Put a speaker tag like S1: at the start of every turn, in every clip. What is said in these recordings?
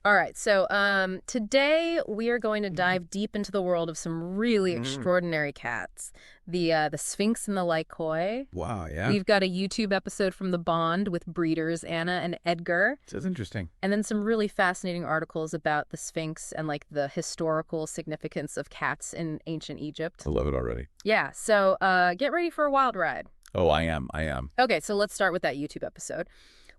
S1: All right, so today we are going to dive deep into the world of some really extraordinary cats. The Sphynx and the Lycoi.
S2: Wow, yeah.
S1: We've got a YouTube episode from The Bond with breeders Anna and Edgar.
S2: That's interesting.
S1: And then some really fascinating articles about the Sphynx and like the historical significance of cats in ancient Egypt.
S2: I love it already.
S1: Yeah, so get ready for a wild ride.
S2: Oh, I am.
S1: Okay, so let's start with that YouTube episode.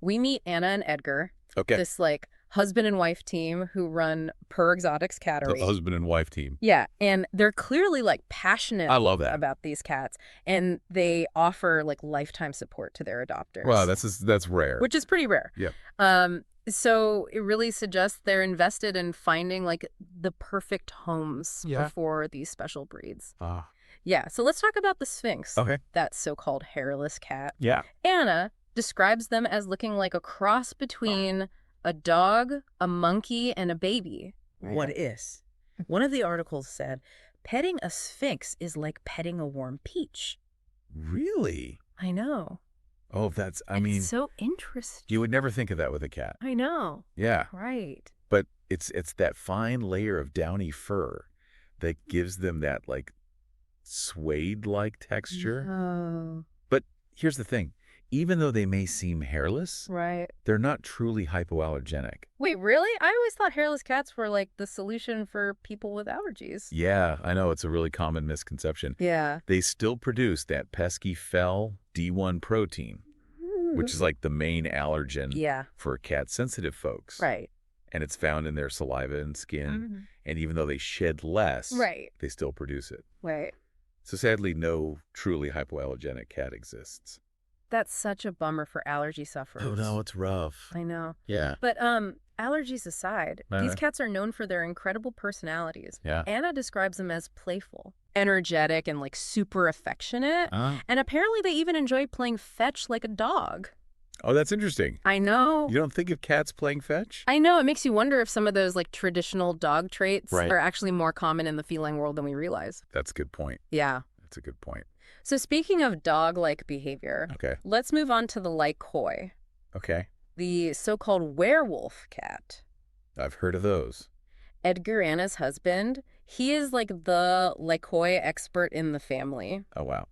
S1: We meet Anna and Edgar.
S2: Okay.
S1: This like husband and wife team who run PurrXotics Cattery.
S2: The husband and wife team.
S1: Yeah, and they're clearly like passionate
S2: I love that.
S1: about these cats, and they offer like lifetime support to their adopters.
S2: Wow, that's rare.
S1: Which is pretty rare.
S2: Yeah.
S1: So it really suggests they're invested in finding like the perfect homes for these special breeds.
S2: Ah.
S1: Yeah, so let's talk about the Sphynx.
S2: Okay.
S1: That so-called hairless cat.
S2: Yeah.
S1: Anna describes them as looking like a cross between a dog, a monkey, and a baby.
S3: What is? One of the articles said, petting a Sphynx is like petting a warm peach.
S2: Really?
S1: I know.
S2: Oh, I
S1: It's
S2: mean,
S1: so interesting.
S2: you would never think of that with a cat.
S1: I know.
S2: Yeah.
S1: Right.
S2: But it's that fine layer of downy fur that gives them that like suede-like texture.
S1: Oh.
S2: But here's the thing. Even though they may seem hairless,
S1: Right.
S2: they're not truly hypoallergenic.
S1: Wait, really? I always thought hairless cats were like the solution for people with allergies.
S2: Yeah, I know. It's a really common misconception.
S1: Yeah.
S2: They still produce that pesky fel D1 protein, which is like the main allergen
S1: Yeah.
S2: for cat-sensitive folks.
S1: Right.
S2: And it's found in their saliva and skin. And even though they shed less,
S1: Right.
S2: they still produce it.
S1: Right.
S2: So sadly, no truly hypoallergenic cat exists.
S1: That's such a bummer for allergy sufferers.
S2: Oh, no, it's rough.
S1: I know.
S2: Yeah.
S1: But allergies aside, these cats are known for their incredible personalities.
S2: Yeah.
S1: Anna describes them as playful, energetic, and like super affectionate. And apparently they even enjoy playing fetch like a dog.
S2: Oh, that's interesting.
S1: I know.
S2: You don't think of cats playing fetch?
S1: I know. It makes you wonder if some of those like traditional dog traits
S2: Right.
S1: are actually more common in the feline world than we realize.
S2: That's a good point.
S1: Yeah.
S2: That's a good point.
S1: So speaking of dog-like behavior,
S2: Okay.
S1: let's move on to the Lycoi,
S2: Okay.
S1: the so-called werewolf cat.
S2: I've heard of those.
S1: Edgar, Anna's husband, he is like the Lycoi expert in the family.
S2: Oh, wow.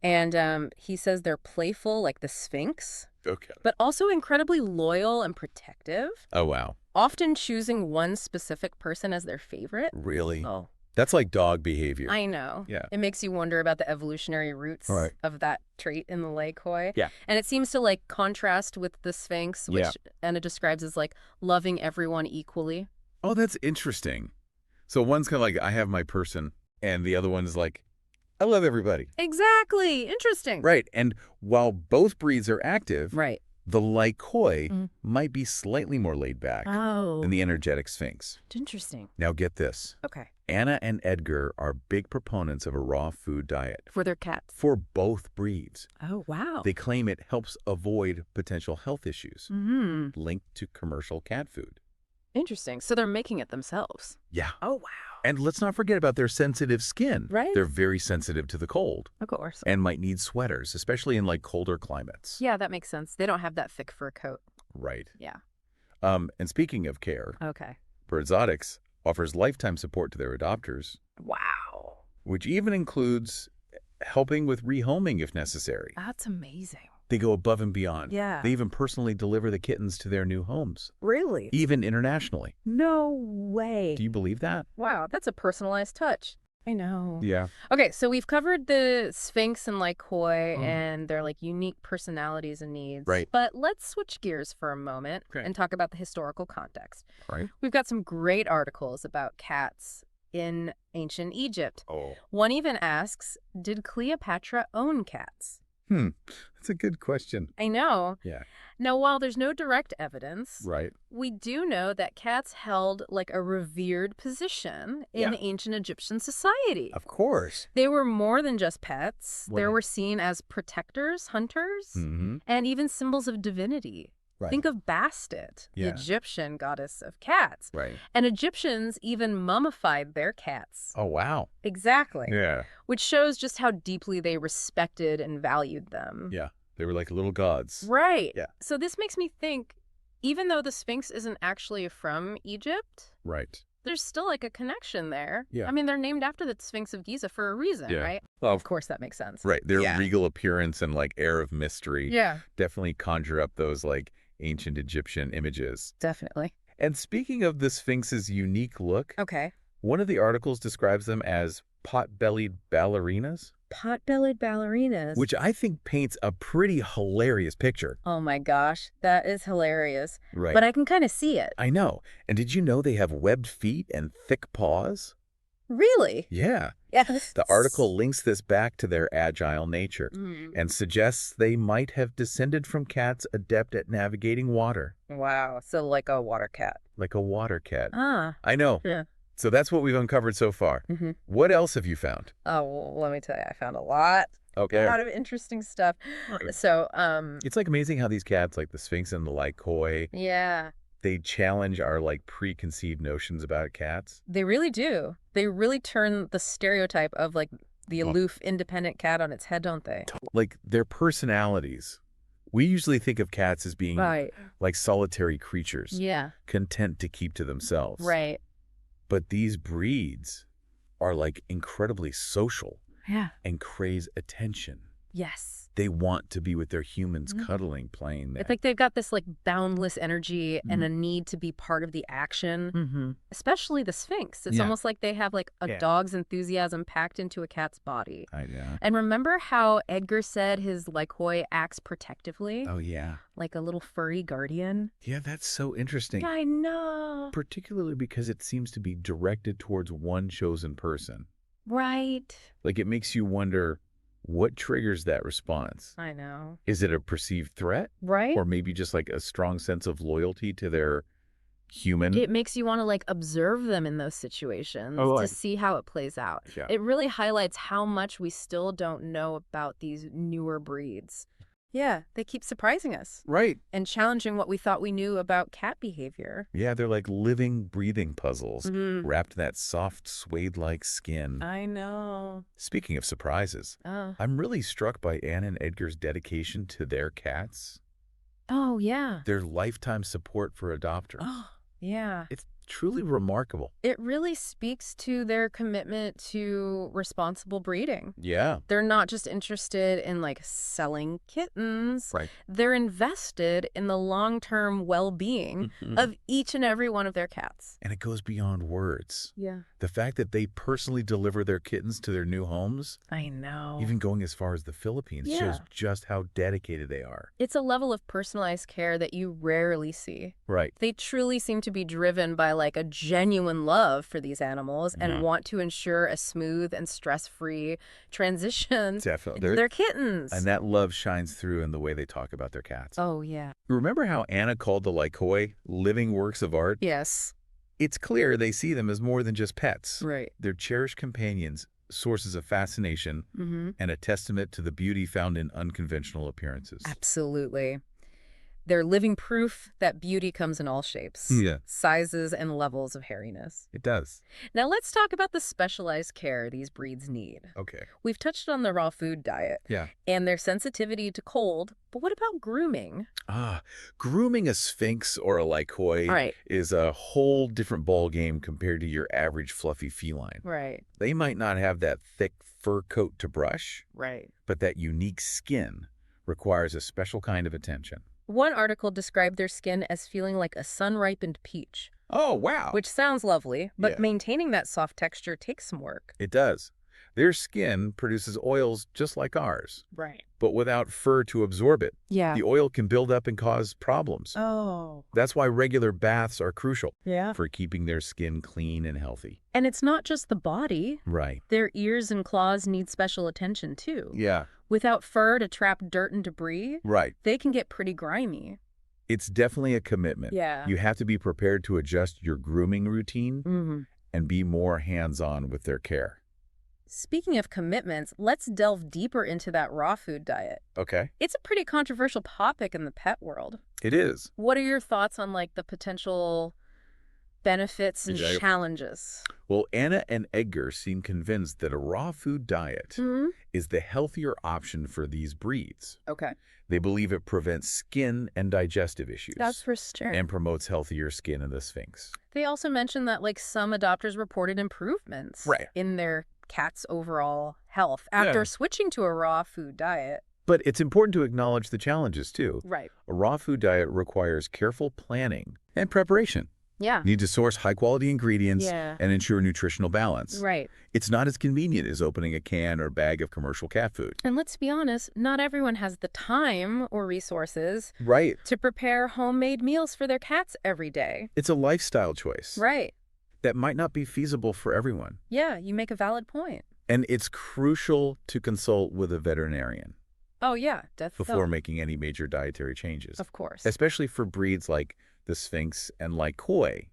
S1: And he says they're playful like the Sphynx,
S2: Okay.
S1: but also incredibly loyal and protective,
S2: Oh, wow.
S1: often choosing one specific person as their favorite.
S2: Really?
S1: Oh,
S2: That's like dog behavior.
S1: I know.
S2: Yeah.
S1: It makes you wonder about the evolutionary roots
S2: Right.
S1: of that trait in the Lycoi.
S2: Yeah.
S1: And it seems to like contrast with the Sphynx, which
S2: Yeah.
S1: Anna describes as like loving everyone equally.
S2: Oh, that's interesting. So one's kind of like, I have my person, and the other one is like, I love everybody.
S1: Exactly. Interesting.
S2: Right. And while both breeds are active,
S1: Right.
S2: the Lycoi might be slightly more laid back
S1: Oh.
S2: than the energetic Sphynx.
S1: Interesting.
S2: Now get this.
S1: Okay.
S2: Anna and Edgar are big proponents of a raw food diet
S1: For their cats.
S2: for both breeds.
S1: Oh, wow.
S2: They claim it helps avoid potential health issues linked to commercial cat food.
S1: Interesting. So they're making it themselves.
S2: Yeah.
S1: Oh, wow.
S2: And let's not forget about their sensitive skin.
S1: Right.
S2: They're very sensitive to the cold
S1: Of course.
S2: and might need sweaters, especially in like colder climates.
S1: Yeah, that makes sense. They don't have that thick fur coat.
S2: Right.
S1: Yeah.
S2: And speaking of care,
S1: Okay.
S2: PurrXotics offers lifetime support to their adopters,
S1: Wow.
S2: which even includes helping with rehoming if necessary.
S1: That's amazing.
S2: They go above and beyond.
S1: Yeah.
S2: They even personally deliver the kittens to their new homes,
S3: Really?
S2: even internationally.
S3: No way.
S2: Do you believe that?
S1: Wow, that's a personalized touch. I know.
S2: Yeah.
S1: Okay, so we've covered the Sphynx and Lycoi and their like unique personalities and needs.
S2: Right.
S1: But let's switch gears for a moment
S2: Okay.
S1: and talk about the historical context.
S2: Right.
S1: We've got some great articles about cats in ancient Egypt.
S2: Oh.
S1: One even asks, did Cleopatra own cats?
S2: That's a good question.
S1: I know.
S2: Yeah.
S1: Now, while there's no direct evidence,
S2: Right.
S1: we do know that cats held like a revered position in
S2: Yeah.
S1: ancient Egyptian society.
S2: Of course.
S1: They were more than just pets. They
S2: Right.
S1: were seen as protectors, hunters,
S2: Mm-hmm.
S1: and even symbols of divinity.
S2: Right.
S1: Think of Bastet, the
S2: Yeah.
S1: Egyptian goddess of cats.
S2: Right.
S1: And Egyptians even mummified their cats.
S2: Oh, wow.
S1: Exactly.
S2: Yeah.
S1: Which shows just how deeply they respected and valued them.
S2: Yeah. They were like little gods.
S1: Right.
S2: Yeah.
S1: So this makes me think, Even though the Sphynx isn't actually from Egypt,
S2: Right.
S1: there's still like a connection there.
S2: Yeah.
S1: I mean, they're named after the Sphinx of Giza for a reason,
S2: Yeah.
S1: right?
S2: Well,
S1: Of course, that makes sense.
S2: right. Their
S3: Yeah.
S2: regal appearance and like air of mystery
S1: Yeah,
S2: definitely conjure up those like ancient Egyptian images.
S1: definitely.
S2: And speaking of the Sphinx's unique look,
S1: Okay.
S2: one of the articles describes them as pot-bellied ballerinas,
S1: Pot-bellied ballerinas.
S2: which I think paints a pretty hilarious picture.
S1: Oh my gosh, that is hilarious.
S2: Right.
S1: But I can kind of see it.
S2: I know. And did you know they have webbed feet and thick paws?
S1: Really?
S2: Yeah.
S1: Yes.
S2: The article links this back to their agile nature and suggests they might have descended from cats adept at navigating water,
S1: Wow. So like a water cat.
S2: like a water cat.
S1: Ah.
S2: I know.
S1: Yeah.
S2: So that's what we've uncovered so far.
S1: Mm-hmm.
S2: What else have you found?
S1: Oh, well, let me tell you, I found a lot
S2: Okay.
S1: of interesting stuff. So,
S2: It's like amazing how these cats, like the Sphynx and the Lycos,
S1: yeah,
S2: they challenge our like preconceived notions about cats.
S1: they really do. They really turn the stereotype of like the aloof, independent cat on its head, don't they?
S2: Like their personalities. We usually think of cats as being
S1: Right.
S2: like solitary creatures,
S1: Yeah.
S2: content to keep to themselves.
S1: Right.
S2: But these breeds are like incredibly social
S1: Yeah.
S2: and crave attention.
S1: Yes.
S2: They want to be with their humans cuddling, playing there.
S1: It's like they've got this like boundless energy and a need to be part of the action, especially the Sphynx. It's
S2: Yeah.
S1: almost like they have like a dog's enthusiasm packed into a cat's body.
S2: I know.
S1: And remember how Edgar said his Lycos acts protectively?
S2: Oh, yeah.
S1: Like a little furry guardian?
S2: Yeah, that's so interesting.
S1: I know.
S2: Particularly because it seems to be directed towards one chosen person.
S1: Right.
S2: Like it makes you wonder what triggers that response.
S1: I know.
S2: Is it a perceived threat?
S1: Right?
S2: Or maybe just like a strong sense of loyalty to their human?
S1: It makes you want to like observe them in those situations to see how it plays out.
S2: Yeah.
S1: It really highlights how much we still don't know about these newer breeds. Yeah, they keep surprising us
S2: Right.
S1: and challenging what we thought we knew about cat behavior.
S2: Yeah, they're like living, breathing puzzles
S1: Mm-hmm.
S2: wrapped in that soft, suede-like skin.
S1: I know.
S2: Speaking of surprises,
S1: Oh.
S2: I'm really struck by Anne and Edgar's dedication to their cats,
S1: Oh, yeah.
S2: their lifetime support for adopters.
S1: Oh, yeah.
S2: It's truly remarkable.
S1: It really speaks to their commitment to responsible breeding.
S2: Yeah.
S1: They're not just interested in like selling kittens.
S2: Right.
S1: They're invested in the long-term well-being of each and every one of their cats.
S2: And it goes beyond words.
S1: Yeah.
S2: The fact that they personally deliver their kittens to their new homes,
S1: I know.
S2: even going as far as the Philippines,
S1: Yeah.
S2: shows just how dedicated they are.
S1: It's a level of personalized care that you rarely see.
S2: Right.
S1: They truly seem to be driven by like a genuine love for these animals and want to ensure a smooth and stress-free transition
S2: Definitely.
S1: to their kittens.
S2: And that love shines through in the way they talk about their cats.
S1: Oh, yeah.
S2: Remember how Anna called the Lycos living works of art?
S1: Yes.
S2: It's clear they see them as more than just pets.
S1: Right.
S2: They're cherished companions, sources of fascination, and a testament to the beauty found in unconventional appearances.
S1: Absolutely. They're living proof that beauty comes in all shapes, sizes, and levels of hairiness.
S2: It does.
S1: Now let's talk about the specialized care these breeds need.
S2: Okay.
S1: We've touched on the raw food diet and their sensitivity to cold, but what about grooming?
S2: Grooming a Sphynx or a Lycos
S1: Right.
S2: is a whole different ballgame compared to your average fluffy feline.
S1: Right.
S2: They might not have that thick fur coat to brush,
S1: Right.
S2: but that unique skin requires a special kind of attention.
S1: One article described their skin as feeling like a sun-ripened peach,
S2: Oh, wow.
S1: which sounds lovely, but
S2: Yeah.
S1: maintaining that soft texture takes some work.
S2: It does. Their skin produces oils just like ours,
S1: Right.
S2: but without fur to absorb it.
S1: Yeah.
S2: The oil can build up and cause problems.
S1: Oh.
S2: That's why regular baths are crucial
S1: Yeah.
S2: for keeping their skin clean and healthy.
S1: And it's not just the body.
S2: Right.
S1: Their ears and claws need special attention, too.
S2: Yeah.
S1: Without fur to trap dirt and debris,
S2: Right.
S1: they can get pretty grimy.
S2: It's definitely a commitment.
S1: Yeah.
S2: You have to be prepared to adjust your grooming routine and be more hands-on with their care.
S1: Speaking of commitments, let's delve deeper into that raw food diet.
S2: Okay.
S1: It's a pretty controversial topic in the pet world.
S2: It is.
S1: What are your thoughts on like the potential benefits and
S2: Yeah.
S1: challenges?
S2: Well, Anna and Edgar seem convinced that a raw food diet is the healthier option for these breeds.
S1: Okay.
S2: They believe it prevents skin and digestive issues.
S1: That's for sure.
S2: And promotes healthier skin in the Sphynx.
S1: They also mentioned that some adopters reported improvements in their cat's overall health after switching to a raw food diet.
S2: But it's important to acknowledge the challenges, too.
S1: Right.
S2: A raw food diet requires careful planning and preparation.
S1: Yeah.
S2: You need to source high-quality ingredients and ensure nutritional balance.
S1: Right.
S2: It's not as convenient as opening a can or bag of commercial cat food.
S1: And let's be honest, not everyone has the time or resources to prepare homemade meals for their cats every day.
S2: It's a lifestyle choice.
S1: Right.
S2: That might not be feasible for everyone.
S1: Yeah, you make a valid point.
S2: And it's crucial to consult with a veterinarian.
S1: Oh, yeah.
S2: Before making any major dietary changes.
S1: Of course.
S2: Especially for breeds like the Sphynx and Lycos,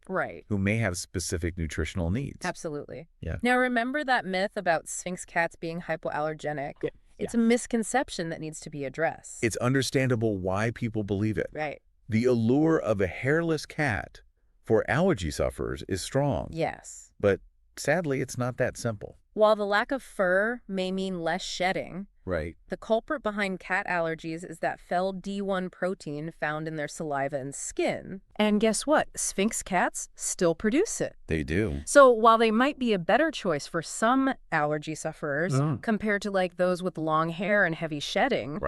S2: who may have specific nutritional needs.
S1: Absolutely.
S2: Yeah.
S1: Now, remember that myth about Sphynx cats being hypoallergenic? Yeah. It's a misconception that needs to be addressed.
S2: It's understandable why people believe it.
S1: Right.
S2: The allure of a hairless cat for allergy sufferers is strong.
S1: Yes.
S2: But sadly, it's not that simple.
S1: While the lack of fur may mean less shedding,
S2: the
S1: culprit behind cat allergies is that fel-D1 protein found in their saliva and skin. And guess what? Sphynx cats still produce it.
S2: They do.
S1: So while they might be a better choice for some allergy sufferers compared to those with long hair and heavy shedding,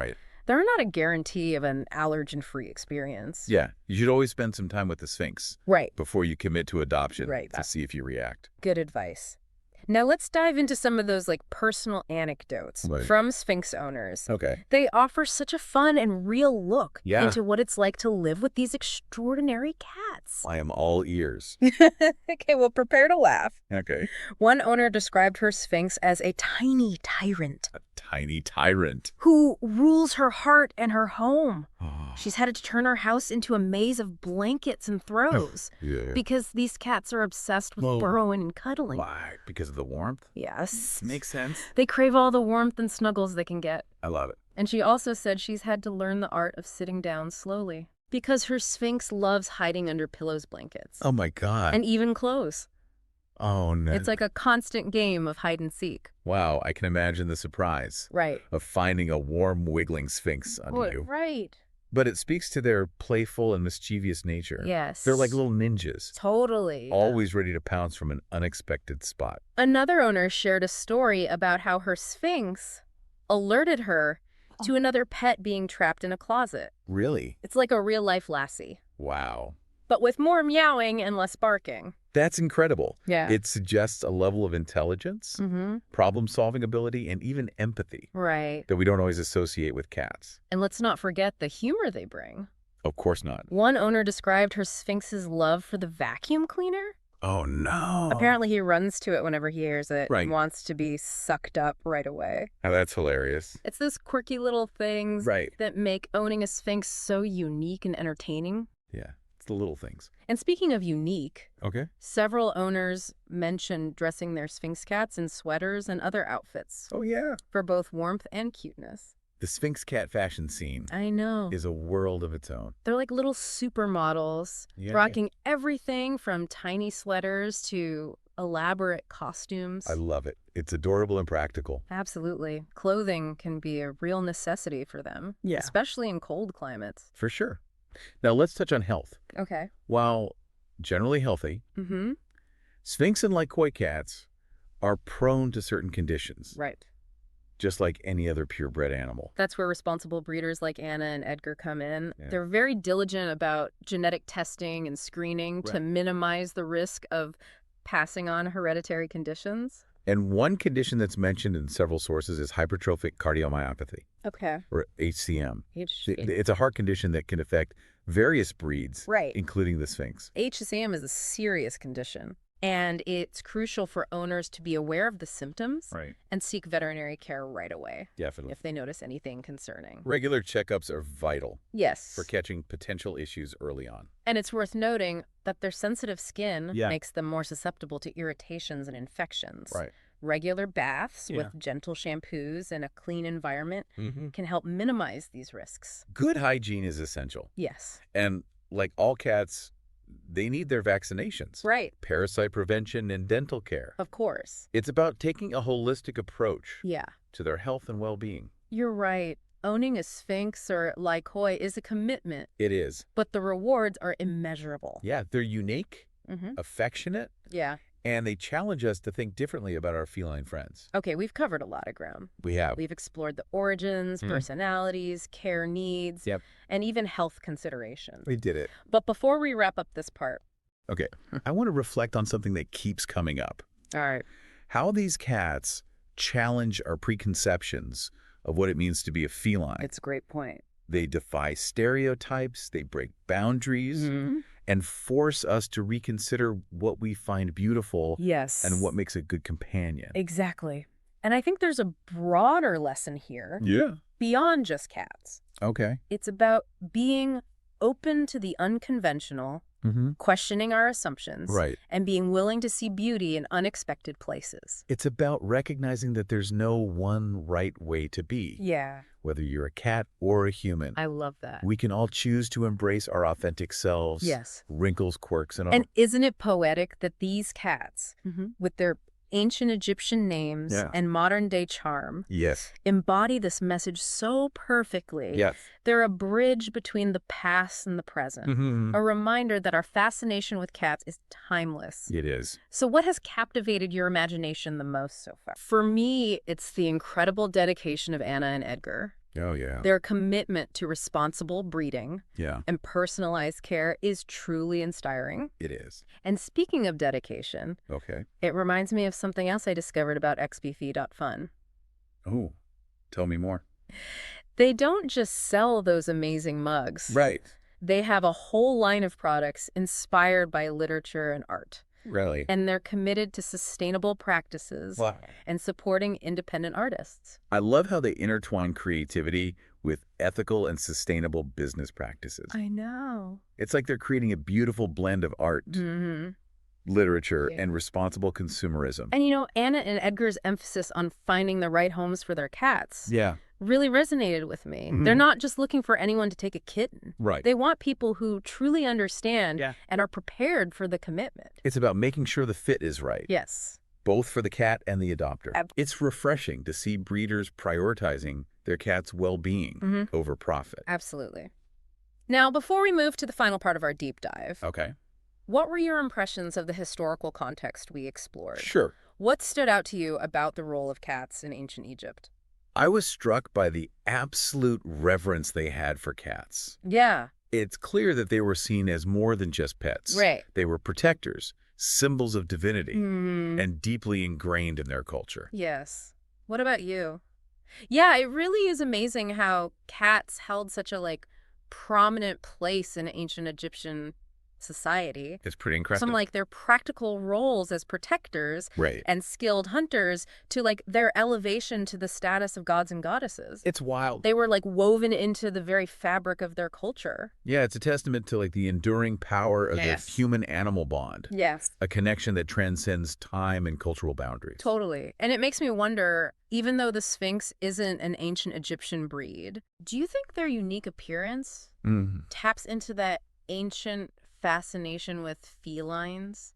S1: they're not a guarantee of an allergen-free experience.
S2: Yeah. You should always spend some time with the Sphynx before you commit to adoption to see if you react.
S1: Good advice. Now let's dive into some of those personal anecdotes from Sphynx owners.
S2: Okay.
S1: They offer such a fun and real look into what it's like to live with these extraordinary cats.
S2: I am all ears.
S1: Okay, well, prepare to laugh.
S2: Okay.
S1: One owner described her Sphynx as a tiny tyrant.
S2: A tiny tyrant.
S1: Who rules her heart and her home. She's had to turn her house into a maze of blankets and throws. Because these cats are obsessed with burrowing and cuddling.
S2: Why? Because of the warmth?
S1: Yes.
S2: Makes sense.
S1: They crave all the warmth and snuggles they can get.
S2: I love it.
S1: And she also said she's had to learn the art of sitting down slowly. Because her Sphynx loves hiding under pillows, blankets.
S2: Oh my God.
S1: And even clothes.
S2: Oh no.
S1: It's like a constant game of hide and seek.
S2: Wow, I can imagine the surprise. Of finding a warm, wiggling Sphynx on you. But it speaks to their playful and mischievous nature.
S1: Yes.
S2: They're like little ninjas.
S1: Totally.
S2: Always ready to pounce from an unexpected spot.
S1: Another owner shared a story about how her Sphynx alerted her to another pet being trapped in a closet.
S2: Really?
S1: It's like a real-life lassie.
S2: Wow.
S1: But with more meowing and less barking.
S2: That's incredible.
S1: Yeah.
S2: It suggests a level of intelligence, problem-solving ability, and even empathy. That we don't always associate with cats.
S1: And let's not forget the humor they bring.
S2: Of course not.
S1: One owner described her Sphynx's love for the vacuum cleaner.
S2: Oh, no.
S1: Apparently he runs to it whenever he hears it and wants to be sucked up right away.
S2: Oh, that's hilarious.
S1: It's those quirky little things that make owning a Sphynx so unique and entertaining.
S2: Yeah. The little things.
S1: And speaking of unique, several owners mentioned dressing their Sphynx cats in sweaters and other outfits.
S2: Oh, yeah.
S1: For both warmth and cuteness.
S2: The Sphynx cat fashion scene is a world of its own.
S1: They're like little supermodels, rocking everything from tiny sweaters to elaborate costumes.
S2: I love it. It's adorable and practical.
S1: Absolutely. Clothing can be a real necessity for them, especially in cold climates.
S2: For sure. Now, let's touch on health.
S1: Okay.
S2: While generally healthy, Sphynx and Lycos cats are prone to certain conditions. Just like any other purebred animal.
S1: That's where responsible breeders like Anna and Edgar come in. They're very diligent about genetic testing and screening to minimize the risk of passing on hereditary conditions.
S2: And one condition that's mentioned in several sources is hypertrophic cardiomyopathy.
S1: Okay.
S2: Or HCM. It's a heart condition that can affect various breeds, including the Sphynx.
S1: HCM is a serious condition, and it's crucial for owners to be aware of the symptoms and seek veterinary care right away.
S2: Definitely.
S1: If they notice anything concerning.
S2: Regular checkups are vital.
S1: Yes.
S2: For catching potential issues early on.
S1: And it's worth noting that their sensitive skin makes them more susceptible to irritations and infections. Regular baths with gentle shampoos and a clean environment can help minimize these risks.
S2: Good hygiene is essential.
S1: Yes.
S2: And like all cats, they need their vaccinations.
S1: Right.
S2: Parasite prevention and dental care.
S1: Of course.
S2: It's about taking a holistic approach
S1: Yeah.
S2: to their health and well-being.
S1: You're right. Owning a Sphynx or Lycos is a commitment.
S2: It is.
S1: But the rewards are immeasurable.
S2: Yeah, they're unique, affectionate,
S1: Yeah.
S2: and they challenge us to think differently about our feline friends.
S1: Okay, we've covered a lot of ground.
S2: We have.
S1: We've explored the origins, personalities, care needs, and even health considerations.
S2: We did it.
S1: But before we wrap up this part...
S2: Okay, I want to reflect on something that keeps coming up.
S1: All right.
S2: How these cats challenge our preconceptions of what it means to be a feline.
S1: It's a great point.
S2: They defy stereotypes, they break boundaries, and force us to reconsider what we find beautiful and what makes a good companion.
S1: Exactly. And I think there's a broader lesson here beyond just cats.
S2: Okay.
S1: It's about being open to the unconventional, questioning our assumptions, and being willing to see beauty in unexpected places.
S2: It's about recognizing that there's no one right way to be.
S1: Yeah.
S2: Whether you're a cat or a human.
S1: I love that.
S2: We can all choose to embrace our authentic selves.
S1: Yes.
S2: Wrinkles, quirks, and all.
S1: And isn't it poetic that these cats, with their ancient Egyptian names and modern-day charm, embody this message so perfectly?
S2: Yes.
S1: They're a bridge between the past and the present, a reminder that our fascination with cats is timeless.
S2: It is.
S1: So what has captivated your imagination the most so far? For me, it's the incredible dedication of Anna and Edgar.
S2: Oh, yeah.
S1: Their commitment to responsible breeding and personalized care is truly inspiring.
S2: It is.
S1: And speaking of dedication, it reminds me of something else I discovered about xbf.fun.
S2: Oh, tell me more.
S1: They don't just sell those amazing mugs.
S2: Right.
S1: They have a whole line of products inspired by literature and art.
S2: Really?
S1: And they're committed to sustainable practices and supporting independent artists.
S2: I love how they intertwine creativity with ethical and sustainable business practices.
S1: I know.
S2: It's like they're creating a beautiful blend of art, literature, and responsible consumerism.
S1: And you know, Anna and Edgar's emphasis on finding the right homes for their cats really resonated with me. They're not just looking for anyone to take a kitten.
S2: Right.
S1: They want people who truly understand and are prepared for the commitment.
S2: It's about making sure the fit is right.
S1: Yes.
S2: Both for the cat and the adopter. It's refreshing to see breeders prioritizing their cat's well-being over profit.
S1: Absolutely. Now, before we move to the final part of our deep dive, what were your impressions of the historical context we explored?
S2: Sure.
S1: What stood out to you about the role of cats in ancient Egypt?
S2: I was struck by the absolute reverence they had for cats.
S1: Yeah.
S2: It's clear that they were seen as more than just pets.
S1: Right.
S2: They were protectors, symbols of divinity, and deeply ingrained in their culture.
S1: Yes. What about you? Yeah, it really is amazing how cats held such a, prominent place in ancient Egyptian society.
S2: It's pretty incredible.
S1: From their practical roles as protectors and skilled hunters to their elevation to the status of gods and goddesses.
S2: It's wild.
S1: They were woven into the very fabric of their culture.
S2: Yeah, it's a testament to the enduring power of the human-animal bond.
S1: Yes.
S2: A connection that transcends time and cultural boundaries.
S1: Totally. And it makes me wonder, even though the Sphynx isn't an ancient Egyptian breed, do you think their unique appearance taps into that ancient fascination with felines?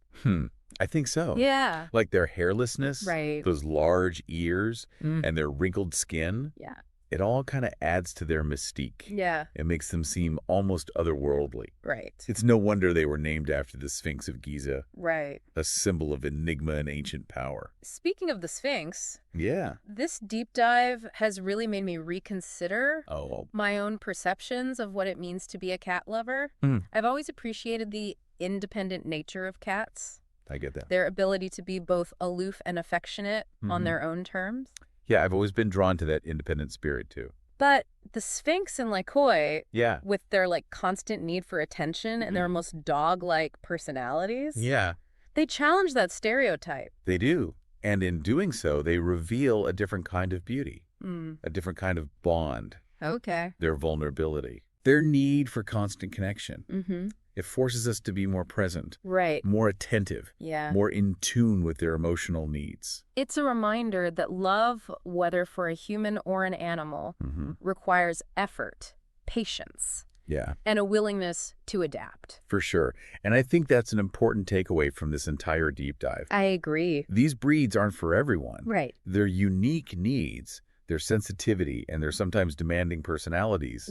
S2: I think so.
S1: Yeah.
S2: Like their hairlessness, those large ears, and their wrinkled skin.
S1: Yeah.
S2: It all kind of adds to their mystique.
S1: Yeah.
S2: It makes them seem almost otherworldly.
S1: Right.
S2: It's no wonder they were named after the Sphinx of Giza.
S1: Right.
S2: A symbol of enigma and ancient power.
S1: Speaking of the Sphinx,
S2: this
S1: deep dive has really made me reconsider
S2: Oh.
S1: my own perceptions of what it means to be a cat lover. I've always appreciated the independent nature of cats.
S2: I get that.
S1: Their ability to be both aloof and affectionate on their own terms.
S2: Yeah, I've always been drawn to that independent spirit, too.
S1: But the Sphynx and Lycos,
S2: Yeah.
S1: with their constant need for attention and their almost dog-like personalities,
S2: Yeah.
S1: they challenge that stereotype.
S2: They do. And in doing so, they reveal a different kind of beauty, a different kind of bond,
S1: Okay.
S2: their vulnerability, their need for constant connection. It forces us to be more present,
S1: Right.
S2: more attentive,
S1: Yeah.
S2: more in tune with their emotional needs.
S1: It's a reminder that love, whether for a human or an animal, requires effort, patience,
S2: Yeah.
S1: and a willingness to adapt.
S2: For sure. And I think that's an important takeaway from this entire deep dive.
S1: I agree.
S2: These breeds aren't for everyone.
S1: Right.
S2: Their unique needs, their sensitivity, and their sometimes demanding personalities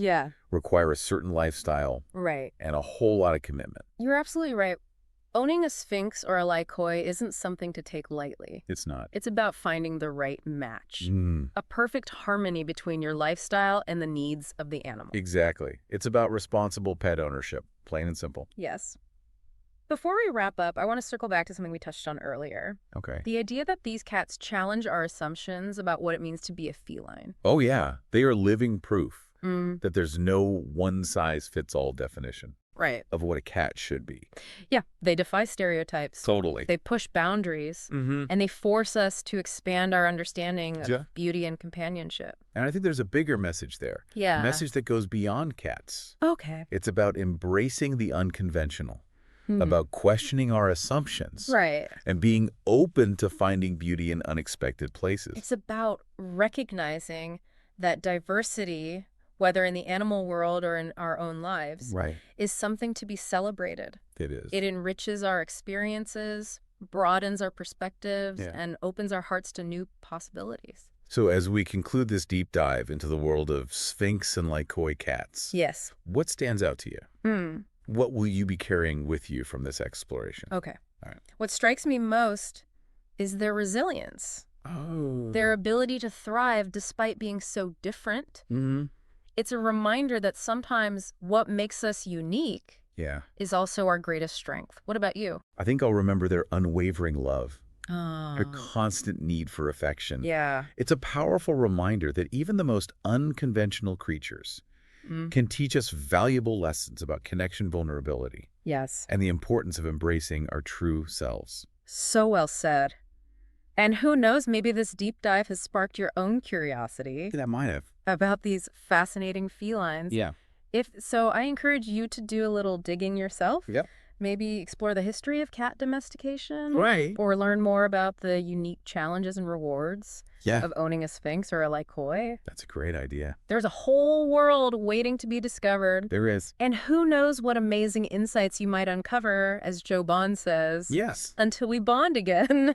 S2: require a certain lifestyle and a whole lot of commitment.
S1: You're absolutely right. Owning a Sphynx or a Lycos isn't something to take lightly.
S2: It's not.
S1: It's about finding the right match. A perfect harmony between your lifestyle and the needs of the animal.
S2: Exactly. It's about responsible pet ownership, plain and simple.
S1: Yes. Before we wrap up, I want to circle back to something we touched on earlier.
S2: Okay.
S1: The idea that these cats challenge our assumptions about what it means to be a feline.
S2: Oh, yeah. They are living proof that there's no one-size-fits-all definition.
S1: Right.
S2: Of what a cat should be.
S1: Yeah, they defy stereotypes.
S2: Totally.
S1: They push boundaries, and they force us to expand our understanding of beauty and companionship.
S2: And I think there's a bigger message there.
S1: Yeah.
S2: A message that goes beyond cats.
S1: Okay.
S2: It's about embracing the unconventional, about questioning our assumptions.
S1: Right.
S2: And being open to finding beauty in unexpected places.
S1: It's about recognizing that diversity, whether in the animal world or in our own lives, is something to be celebrated.
S2: It is.
S1: It enriches our experiences, broadens our perspectives, and opens our hearts to new possibilities.
S2: So as we conclude this deep dive into the world of Sphynx and Lycos cats, what stands out to you? What will you be carrying with you from this exploration?
S1: Okay.
S2: All right.
S1: What strikes me most is their resilience. Their ability to thrive despite being so different. It's a reminder that sometimes what makes us unique is also our greatest strength. What about you?
S2: I think I'll remember their unwavering love, their constant need for affection. It's a powerful reminder that even the most unconventional creatures can teach us valuable lessons about connection, vulnerability, and the importance of embracing our true selves.
S1: So well said. And who knows, maybe this deep dive has sparked your own curiosity.
S2: That might have.
S1: About these fascinating felines. If so, I encourage you to do a little digging yourself. Maybe explore the history of cat domestication. Or learn more about the unique challenges and rewards of owning a Sphynx or a Lycos.
S2: That's a great idea.
S1: There's a whole world waiting to be discovered.
S2: There is.
S1: And who knows what amazing insights you might uncover, as Joe Bond says.
S2: Yes.
S1: Until we bond again.